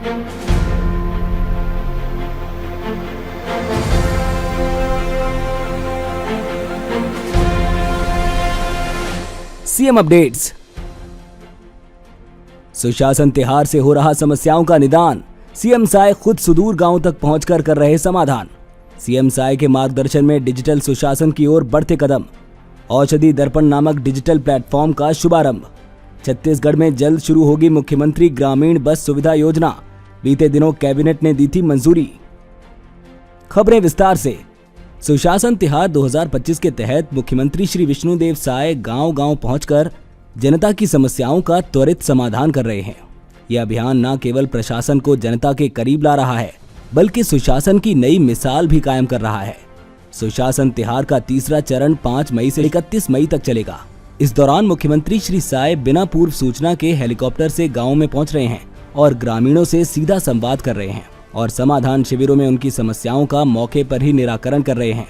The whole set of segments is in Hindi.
CM updates. सुशासन तिहार से हो रहा समस्याओं का निदान, सीएम साय खुद सुदूर गांव तक पहुंचकर कर रहे समाधान। सीएम साय के मार्गदर्शन में डिजिटल सुशासन की ओर बढ़ते कदम। औषधि दर्पण नामक डिजिटल प्लेटफॉर्म का शुभारंभ। छत्तीसगढ़ में जल्द शुरू होगी मुख्यमंत्री ग्रामीण बस सुविधा योजना, बीते दिनों कैबिनेट ने दी थी मंजूरी। खबरें विस्तार से। सुशासन तिहार 2025 के तहत मुख्यमंत्री श्री विष्णुदेव साय गांव-गांव पहुंचकर जनता की समस्याओं का त्वरित समाधान कर रहे हैं। यह अभियान न केवल प्रशासन को जनता के करीब ला रहा है, बल्कि सुशासन की नई मिसाल भी कायम कर रहा है। सुशासन तिहार का तीसरा चरण 5 मई से 31 मई तक चलेगा। इस दौरान मुख्यमंत्री श्री साय बिना पूर्व सूचना के हेलीकॉप्टर से गाँव में पहुँच रहे हैं और ग्रामीणों से सीधा संवाद कर रहे हैं और समाधान शिविरों में उनकी समस्याओं का मौके पर ही निराकरण कर रहे हैं।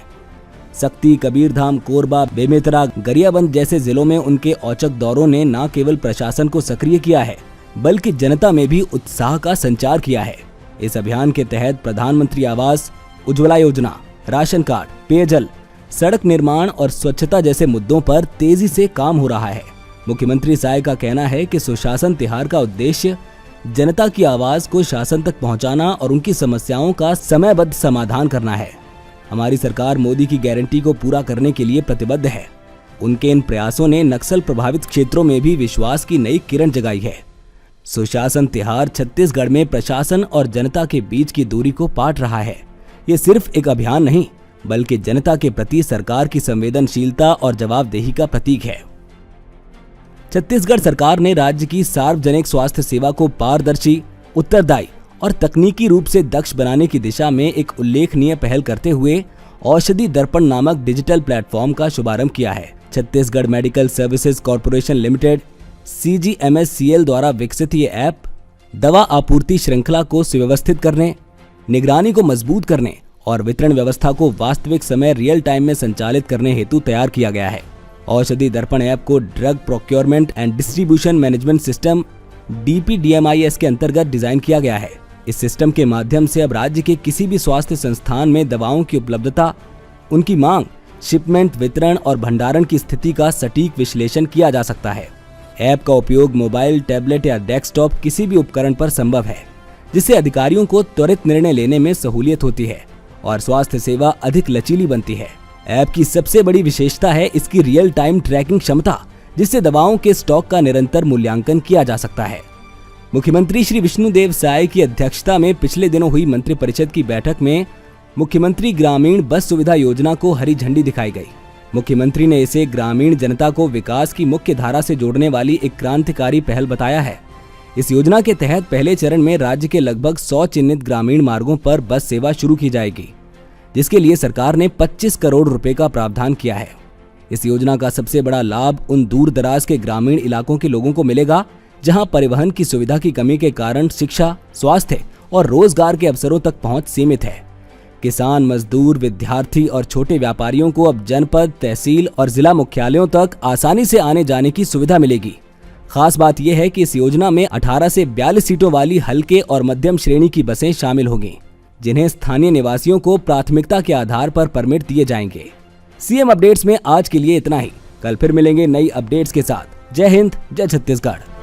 सक्ती, कबीरधाम, कोरबा, बेमेतरा, गरियाबंद जैसे जिलों में उनके औचक दौरों ने न केवल प्रशासन को सक्रिय किया है, बल्कि जनता में भी उत्साह का संचार किया है। इस अभियान के तहत प्रधानमंत्री आवास, उज्ज्वला योजना, राशन कार्ड, पेयजल, सड़क निर्माण और स्वच्छता जैसे मुद्दों पर तेजी से काम हो रहा है। मुख्यमंत्री साय का कहना है कि सुशासन तिहार का उद्देश्य जनता की आवाज को शासन तक पहुंचाना और उनकी समस्याओं का समयबद्ध समाधान करना है। हमारी सरकार मोदी की गारंटी को पूरा करने के लिए प्रतिबद्ध है। उनके इन प्रयासों ने नक्सल प्रभावित क्षेत्रों में भी विश्वास की नई किरण जगाई है। सुशासन तिहार छत्तीसगढ़ में प्रशासन और जनता के बीच की दूरी को पाट रहा है। ये सिर्फ एक अभियान नहीं, बल्कि जनता के प्रति सरकार की संवेदनशीलता और जवाबदेही का प्रतीक है। छत्तीसगढ़ सरकार ने राज्य की सार्वजनिक स्वास्थ्य सेवा को पारदर्शी, उत्तरदायी और तकनीकी रूप से दक्ष बनाने की दिशा में एक उल्लेखनीय पहल करते हुए औषधि दर्पण नामक डिजिटल प्लेटफॉर्म का शुभारंभ किया है। Chhattisgarh medical services corporation limited CGMSCL द्वारा विकसित ये ऐप दवा आपूर्ति श्रृंखला को सुव्यवस्थित करने, निगरानी को मजबूत करने और वितरण व्यवस्था को वास्तविक समय रियल टाइम में संचालित करने हेतु तैयार किया गया है। औषधि दर्पण ऐप को drug procurement and distribution management system DPDMIS के अंतर्गत डिजाइन किया गया है। इस सिस्टम के माध्यम से अब राज्य के किसी भी स्वास्थ्य संस्थान में दवाओं की उपलब्धता, उनकी मांग, शिपमेंट, वितरण और भंडारण की स्थिति का सटीक विश्लेषण किया जा सकता है। ऐप का उपयोग मोबाइल, टैबलेट या डेस्कटॉप किसी भी उपकरण पर संभव है, जिससे अधिकारियों को त्वरित निर्णय लेने में सहूलियत होती है और स्वास्थ्य सेवा अधिक लचीली बनती है। ऐप की सबसे बड़ी विशेषता है इसकी रियल टाइम ट्रैकिंग क्षमता, जिससे दवाओं के स्टॉक का निरंतर मूल्यांकन किया जा सकता है। मुख्यमंत्री श्री विष्णुदेव साय की अध्यक्षता में पिछले दिनों हुई मंत्रिपरिषद की बैठक में मुख्यमंत्री ग्रामीण बस सुविधा योजना को हरी झंडी दिखाई गई। मुख्यमंत्री ने इसे ग्रामीण जनता को विकास की मुख्य धारा से जोड़ने वाली एक क्रांतिकारी पहल बताया है। इस योजना के तहत पहले चरण में राज्य के लगभग 100 चिन्हित ग्रामीण मार्गों पर बस सेवा शुरू की जाएगी, जिसके लिए सरकार ने 25 करोड़ रुपए का प्रावधान किया है। इस योजना का सबसे बड़ा लाभ उन दूर दराज के ग्रामीण इलाकों के लोगों को मिलेगा, जहां परिवहन की सुविधा की कमी के कारण शिक्षा, स्वास्थ्य और रोजगार के अवसरों तक पहुंच सीमित है। किसान, मजदूर, विद्यार्थी और छोटे व्यापारियों को अब जनपद, तहसील और जिला मुख्यालयों तक आसानी से आने जाने की सुविधा मिलेगी। खास बात यह है कि इस योजना में 18 से 42 सीटों वाली हल्के और मध्यम श्रेणी की बसें शामिल होंगी, जिन्हें स्थानीय निवासियों को प्राथमिकता के आधार पर परमिट दिए जाएंगे। सीएम अपडेट्स में आज के लिए इतना ही। कल फिर मिलेंगे नई अपडेट्स के साथ। जय हिंद, जय छत्तीसगढ़।